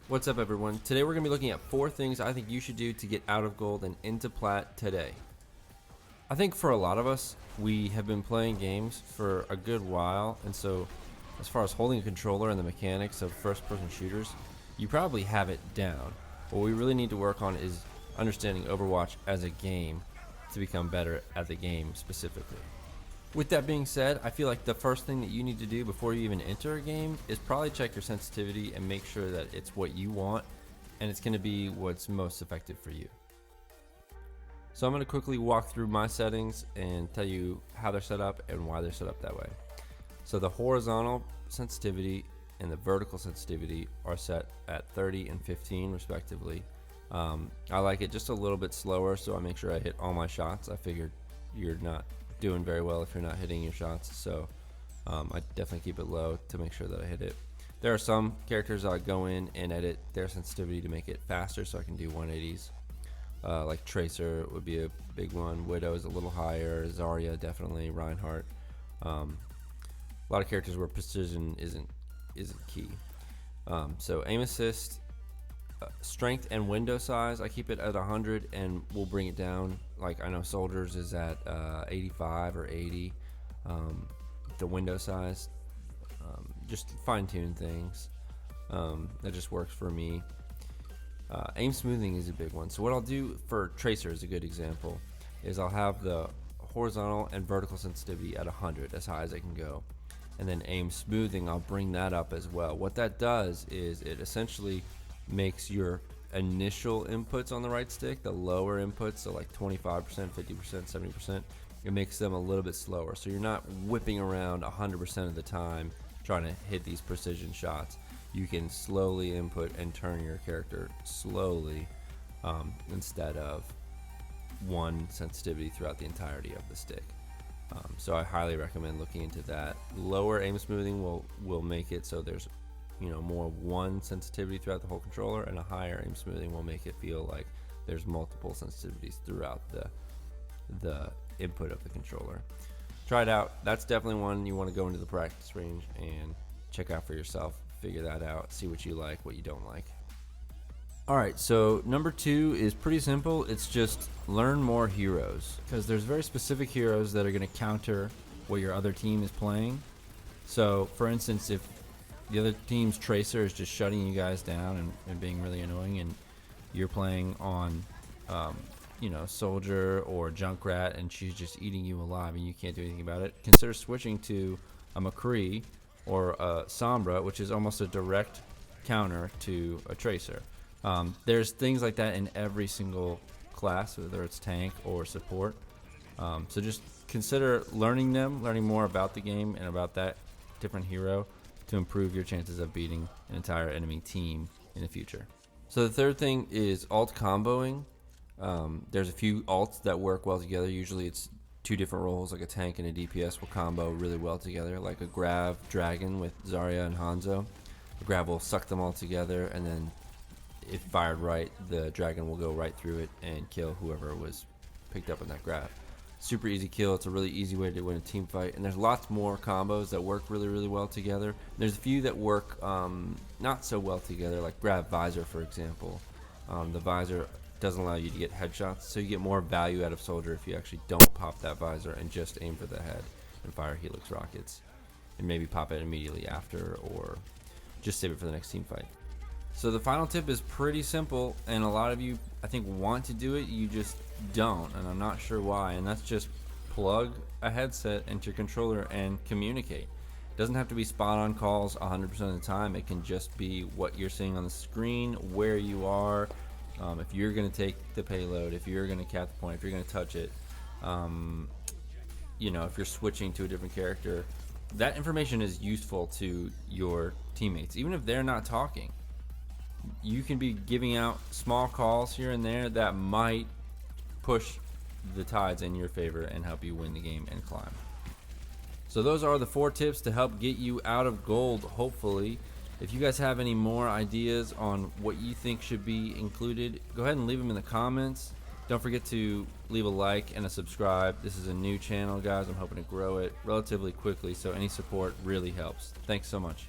What's up, everyone? Today we're going to be looking at 4 things I think you should do to get out of gold and into plat today. I think for a lot of us, we have been playing games for a good while, and so as far as holding a controller and the mechanics of first-person shooters, you probably have it down. What we really need to work on is understanding Overwatch as a game to become better at the game specifically. With that being said, I feel like the first thing that you need to do before you even enter a game is probably check your sensitivity and make sure that it's what you want and it's going to be what's most effective for you. So I'm going to quickly walk through my settings and tell you how they're set up and why they're set up that way. So the horizontal sensitivity and the vertical sensitivity are set at 30 and 15 respectively. I like it just a little bit slower, so I make sure I hit all my shots. I figured you're not doing very well if you're not hitting your shots, so I definitely keep it low to make sure that I hit it. There are some characters I go in and edit their sensitivity to make it faster, so I can do 180s. Like Tracer would be a big one. Widow is a little higher. Zarya definitely. Reinhardt. A lot of characters where precision isn't key. So aim assist, strength and window size, I keep it at 100 and we'll bring it down. Like I know soldiers is at 85 or 80. The window size, just fine tune things. That just works for me. Aim smoothing is a big one. So what I'll do for Tracer is a good example is I'll have the horizontal and vertical sensitivity at 100, as high as I can go, and then aim smoothing, I'll bring that up as well. What that does is it essentially makes your initial inputs on the right stick, the lower inputs, so like 25%, 50%, 70%, it makes them a little bit slower. So you're not whipping around 100% of the time trying to hit these precision shots. You can slowly input and turn your character slowly instead of one sensitivity throughout the entirety of the stick. So I highly recommend looking into that. Lower aim smoothing will make it so there's more one sensitivity throughout the whole controller, and a higher aim smoothing will make it feel like there's multiple sensitivities throughout the input of the controller. Try it out. That's definitely one you want to go into the practice range and check out for yourself. Figure that out, see what you like, what you don't like. Alright, so number 2 is pretty simple. It's just learn more heroes, because there's very specific heroes that are going to counter what your other team is playing. So for instance, if the other team's Tracer is just shutting you guys down and being really annoying, and you're playing on Soldier or Junkrat and she's just eating you alive and you can't do anything about it, consider switching to a McCree or a Sombra, which is almost a direct counter to a Tracer. There's things like that in every single class, whether it's tank or support. So just consider learning more about the game and about that different hero to improve your chances of beating an entire enemy team in the future. So the third thing is alt comboing. There's a few alts that work well together. Usually it's 2 different roles, like a tank and a DPS will combo really well together, like a Grav Dragon with Zarya and Hanzo. The Grav will suck them all together, and then if fired right, the Dragon will go right through it and kill whoever was picked up in that Grav. Super easy kill. It's a really easy way to win a team fight, and there's lots more combos that work really, really well together. There's a few that work not so well together, like Grav Visor, for example. The Visor doesn't allow you to get headshots, so you get more value out of Soldier if you actually don't pop that visor and just aim for the head and fire Helix rockets, and maybe pop it immediately after, or just save it for the next team fight. So the final tip is pretty simple, and a lot of you I think want to do it, you just don't, and I'm not sure why, and that's just plug a headset into your controller and communicate. It doesn't have to be spot on calls 100% of the time. It can just be what you're seeing on the screen, where you are. If you're going to take the payload, if you're going to cap the point, if you're going to touch it, if you're switching to a different character, that information is useful to your teammates, even if they're not talking. You can be giving out small calls here and there that might push the tides in your favor and help you win the game and climb. So those are the 4 tips to help get you out of gold, hopefully. If you guys have any more ideas on what you think should be included, go ahead and leave them in the comments. Don't forget to leave a like and a subscribe. This is a new channel, guys. I'm hoping to grow it relatively quickly, so any support really helps. Thanks so much.